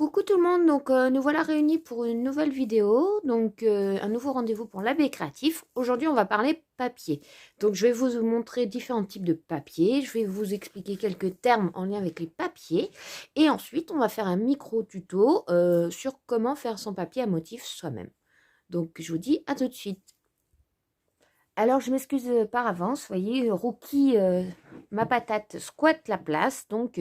Coucou tout le monde, donc nous voilà réunis pour une nouvelle vidéo, donc un nouveau rendez-vous pour l'AB créatif. Aujourd'hui on va parler papier. Donc je vais vous montrer différents types de papier, je vais vous expliquer quelques termes en lien avec les papiers et ensuite on va faire un micro tuto sur comment faire son papier à motif soi-même. Donc je vous dis à tout de suite. Alors, je m'excuse par avance, vous voyez, Rookie, ma patate, squatte la place, donc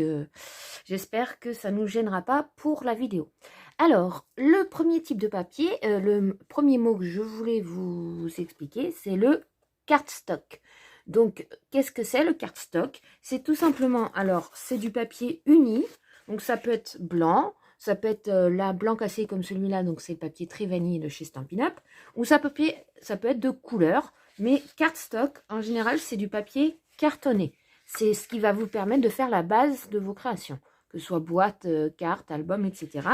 j'espère que ça ne nous gênera pas pour la vidéo. Alors, le premier type de papier, le premier mot que je voulais vous expliquer, c'est le cardstock. Donc, qu'est-ce que c'est le cardstock? C'est tout simplement, alors, c'est du papier uni, donc ça peut être blanc, ça peut être là blanc cassé comme celui-là, donc c'est le papier très vanille de chez Stampin' Up, ou ça peut être de couleur. Mais cardstock, en général, c'est du papier cartonné. C'est ce qui va vous permettre de faire la base de vos créations, que ce soit boîte, carte, album, etc.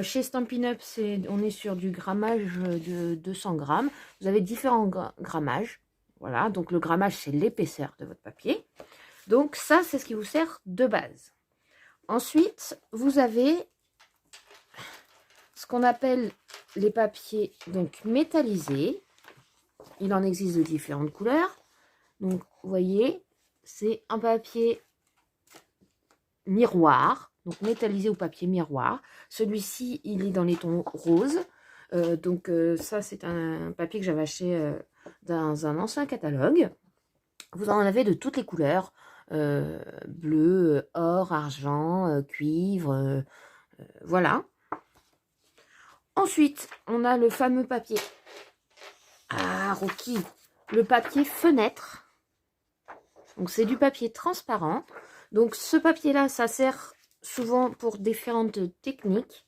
Chez Stampin' Up, on est sur du grammage de 200 grammes. Vous avez différents grammages. Voilà, donc le grammage, c'est l'épaisseur de votre papier. Donc ça, c'est ce qui vous sert de base. Ensuite, vous avez ce qu'on appelle les papiers donc métallisés. Il en existe de différentes couleurs. Donc, vous voyez, c'est un papier miroir, donc métallisé au papier miroir. Celui-ci, il est dans les tons roses. Ça, c'est un papier que j'avais acheté dans un ancien catalogue. Vous en avez de toutes les couleurs. Bleu, or, argent, cuivre, voilà. Ensuite, on a le fameux papier. Ah, Rocky, le papier fenêtre. Donc, c'est du papier transparent. Donc, ce papier-là, ça sert souvent pour différentes techniques.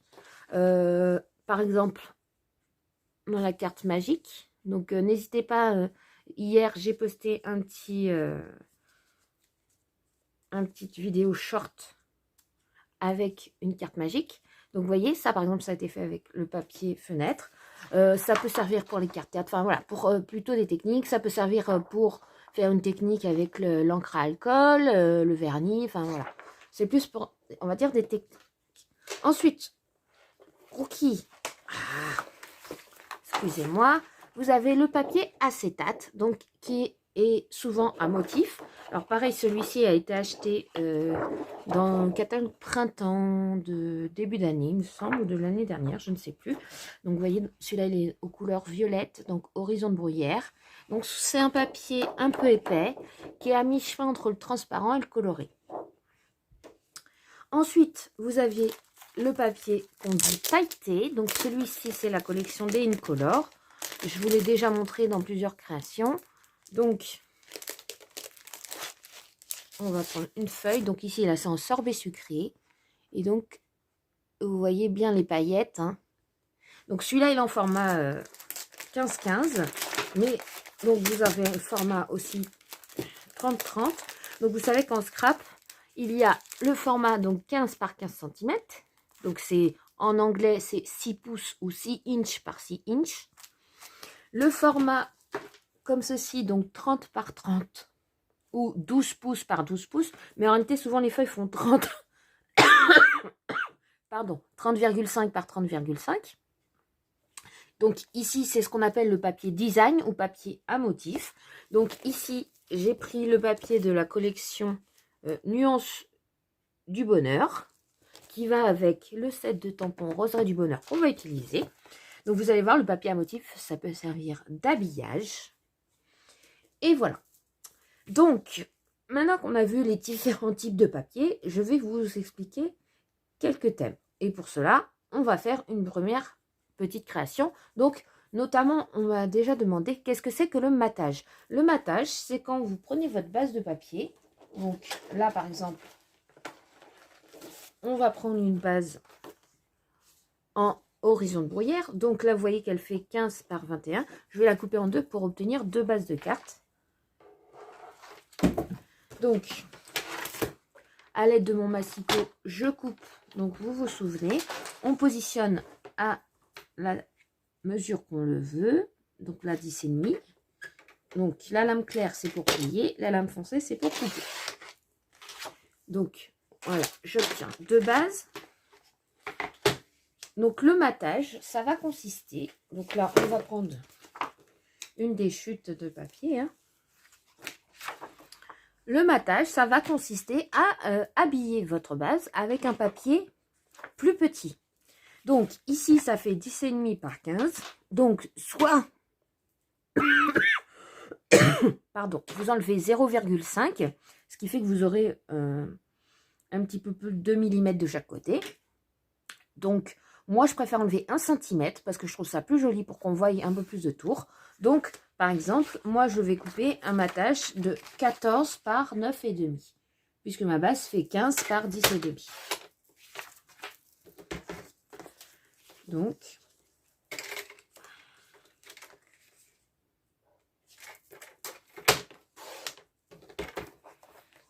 Par exemple, dans la carte magique. Donc, n'hésitez pas. Hier, j'ai posté une petite vidéo short avec une carte magique. Donc, vous voyez, ça, par exemple, ça a été fait avec le papier fenêtre. Ça peut servir pour les cartes théâtre. Enfin, voilà, pour plutôt des techniques. Ça peut servir pour faire une technique avec l'encre à alcool, le vernis. Enfin, voilà. C'est plus pour, on va dire, des techniques. Ensuite, Rookie. Excusez-moi. Vous avez le papier acétate, donc qui est souvent à motif. Alors pareil, celui-ci a été acheté dans le catalogue printemps de début d'année, il me semble, ou de l'année dernière, je ne sais plus. Donc vous voyez, celui-là, il est aux couleurs violettes, donc horizon de bruyère. Donc c'est un papier un peu épais, qui est à mi-chemin entre le transparent et le coloré. Ensuite, vous aviez le papier qu'on dit pailleté. Donc celui-ci, c'est la collection des Incolor. Je vous l'ai déjà montré dans plusieurs créations. Donc, on va prendre une feuille. Donc ici, là, c'est en sorbet sucré. Et donc, vous voyez bien les paillettes. Hein. Donc celui-là, il est en format 15-15. Mais, donc vous avez un format aussi 30-30. Donc vous savez qu'en scrap, il y a le format donc 15 par 15 cm. Donc c'est en anglais, c'est 6 pouces ou 6 inches par 6 inches. Le format comme ceci, donc 30 par 30 ou 12 pouces par 12 pouces. Mais en réalité, souvent les feuilles font 30. Pardon, 30,5 par 30,5. Donc ici, c'est ce qu'on appelle le papier design ou papier à motif. Donc ici, j'ai pris le papier de la collection Nuance du Bonheur, qui va avec le set de tampons Roseraie du Bonheur qu'on va utiliser. Donc vous allez voir, le papier à motif, ça peut servir d'habillage. Et voilà. Donc, maintenant qu'on a vu les différents types de papier, je vais vous expliquer quelques thèmes. Et pour cela, on va faire une première petite création. Donc, notamment, on m'a déjà demandé qu'est-ce que c'est que le matage. Le matage, c'est quand vous prenez votre base de papier. Donc là, par exemple, on va prendre une base en horizon de bruyère. Donc là, vous voyez qu'elle fait 15 par 21. Je vais la couper en deux pour obtenir deux bases de cartes. Donc, à l'aide de mon massicot, je coupe. Donc, vous vous souvenez, on positionne à la mesure qu'on le veut. Donc là, 10,5. Donc, la lame claire, c'est pour plier. La lame foncée, c'est pour couper. Donc, voilà, j'obtiens deux bases. Donc le matage, ça va consister, donc là on va prendre une des chutes de papier, hein. Le matage, ça va consister à habiller votre base avec un papier plus petit. Donc ici ça fait 10,5 par 15, donc soit pardon, vous enlevez 0,5, ce qui fait que vous aurez un petit peu plus de 2 mm de chaque côté. Donc, moi, je préfère enlever 1 cm parce que je trouve ça plus joli pour qu'on voie un peu plus de tours. Donc, par exemple, moi, je vais couper un matage de 14 par 9,5, puisque ma base fait 15 par 10,5. Donc,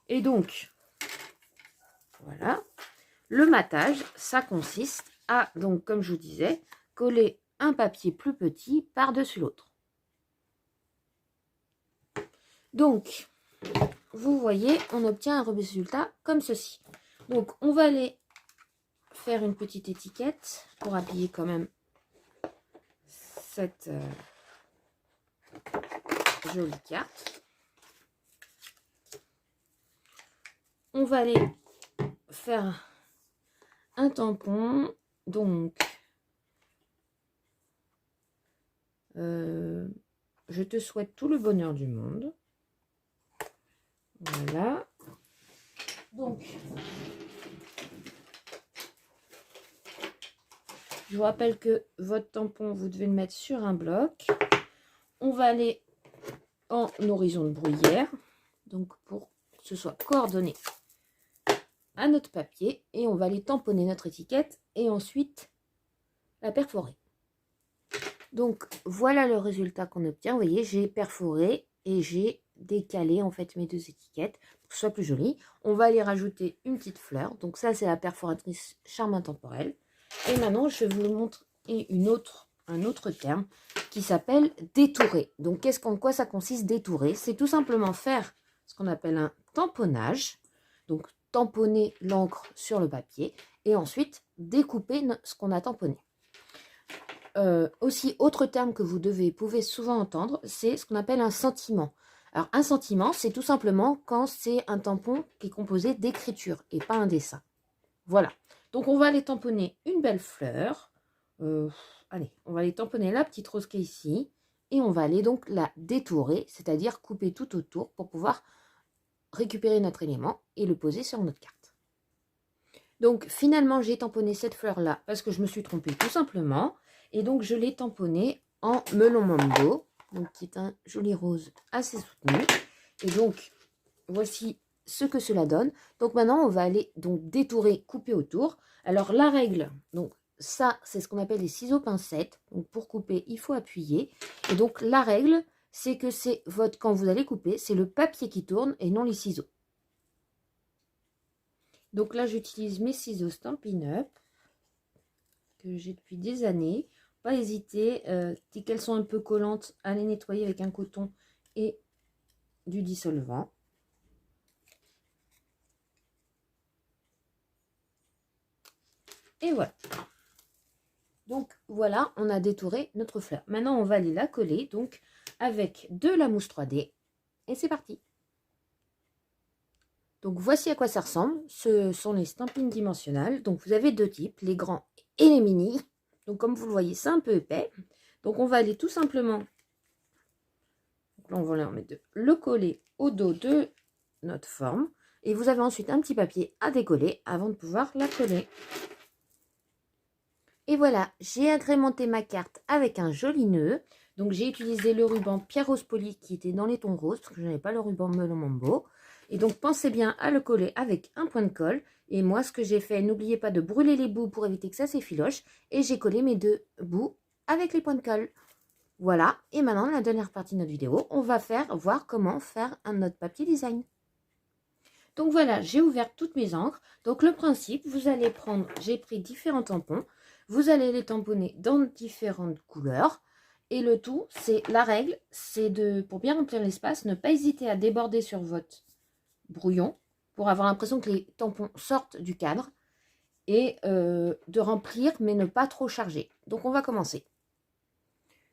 et donc, voilà. Le matage, ça consiste à, donc comme je vous disais, coller un papier plus petit par-dessus l'autre. Donc, vous voyez, on obtient un résultat comme ceci. Donc, on va aller faire une petite étiquette pour appuyer quand même cette jolie carte. On va aller faire un tampon, donc je te souhaite tout le bonheur du monde. Voilà. Donc, je vous rappelle que votre tampon, vous devez le mettre sur un bloc. On va aller en horizon de bruyère, donc pour que ce soit coordonné à notre papier, et on va aller tamponner notre étiquette et ensuite la perforer. Donc voilà le résultat qu'on obtient. Vous voyez, j'ai perforé et j'ai décalé en fait mes deux étiquettes pour que ce soit plus joli. On va aller rajouter une petite fleur. Donc ça, c'est la perforatrice charme intemporel. Et maintenant, je vais vous montrer un autre terme qui s'appelle détourer. Donc en quoi ça consiste détourer? C'est tout simplement faire ce qu'on appelle un tamponnage. Donc tamponner l'encre sur le papier et ensuite découper ce qu'on a tamponné. Aussi, autre terme que vous pouvez souvent entendre, c'est ce qu'on appelle un sentiment. Alors, un sentiment, c'est tout simplement quand c'est un tampon qui est composé d'écriture et pas un dessin. Voilà. Donc, on va aller tamponner une belle fleur. Allez, on va aller tamponner la petite rose qui est ici. Et on va aller donc la détourer, c'est-à-dire couper tout autour pour pouvoir récupérer notre élément et le poser sur notre carte. Donc, finalement, j'ai tamponné cette fleur-là parce que je me suis trompée tout simplement. Et donc, je l'ai tamponné en melon mambo, donc qui est un joli rose assez soutenu. Et donc, voici ce que cela donne. Donc, maintenant, on va aller donc détourer, couper autour. Alors, la règle, donc ça, c'est ce qu'on appelle des ciseaux pincettes. Donc, pour couper, il faut appuyer. Et donc, la règle, c'est que c'est quand vous allez couper, c'est le papier qui tourne et non les ciseaux. Donc là, j'utilise mes ciseaux Stampin' Up que j'ai depuis des années. Pas hésiter, dès qu'elles sont un peu collantes, à les nettoyer avec un coton et du dissolvant. Et voilà. Donc voilà, on a détouré notre fleur. Maintenant, on va aller la coller donc avec de la mousse 3D. Et c'est parti. Donc voici à quoi ça ressemble. Ce sont les Stampin' dimensionnels. Donc vous avez deux types, les grands et les mini. Donc comme vous le voyez, c'est un peu épais. Donc on va aller tout simplement, donc là on va leur mettre le coller au dos de notre forme. Et vous avez ensuite un petit papier à décoller avant de pouvoir la coller. Et voilà, j'ai agrémenté ma carte avec un joli nœud. Donc j'ai utilisé le ruban Pierre Rose Poli qui était dans les tons roses parce que je n'avais pas le ruban Melon Mambo. Et donc pensez bien à le coller avec un point de colle. Et moi ce que j'ai fait, n'oubliez pas de brûler les bouts pour éviter que ça s'effiloche. Et j'ai collé mes deux bouts avec les points de colle. Voilà, et maintenant la dernière partie de notre vidéo, on va voir comment faire un notre papier design. Donc voilà, j'ai ouvert toutes mes encres. Donc le principe, vous allez prendre, j'ai pris différents tampons. Vous allez les tamponner dans différentes couleurs. Et le tout, c'est la règle, c'est pour bien remplir l'espace, ne pas hésiter à déborder sur votre brouillon pour avoir l'impression que les tampons sortent du cadre. et de remplir, mais ne pas trop charger. Donc, on va commencer.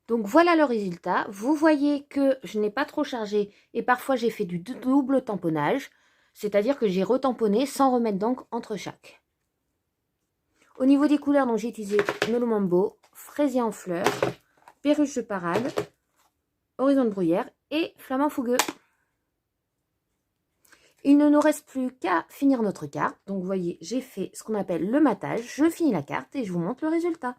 Donc, voilà le résultat. Vous voyez que je n'ai pas trop chargé et parfois, j'ai fait du double tamponnage, c'est-à-dire que j'ai retamponné sans remettre d'encre entre chaque. Au niveau des couleurs, donc j'ai utilisé Mellow Mambo, Fraisier en fleurs, Perruche de parade, Horizon de bruyère et Flamand fougueux. Il ne nous reste plus qu'à finir notre carte. Donc, vous voyez, j'ai fait ce qu'on appelle le matage. Je finis la carte et je vous montre le résultat.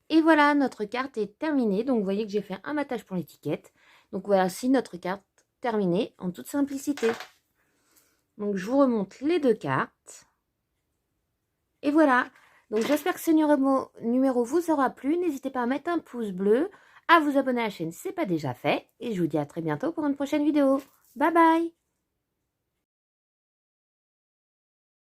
Et voilà, notre carte est terminée. Donc, vous voyez que j'ai fait un matage pour l'étiquette. Donc, voici notre carte terminée en toute simplicité. Donc, je vous remonte les deux cartes. Et voilà. Donc, j'espère que ce numéro vous aura plu. N'hésitez pas à mettre un pouce bleu, à vous abonner à la chaîne si ce n'est pas déjà fait. Et je vous dis à très bientôt pour une prochaine vidéo. Bye bye!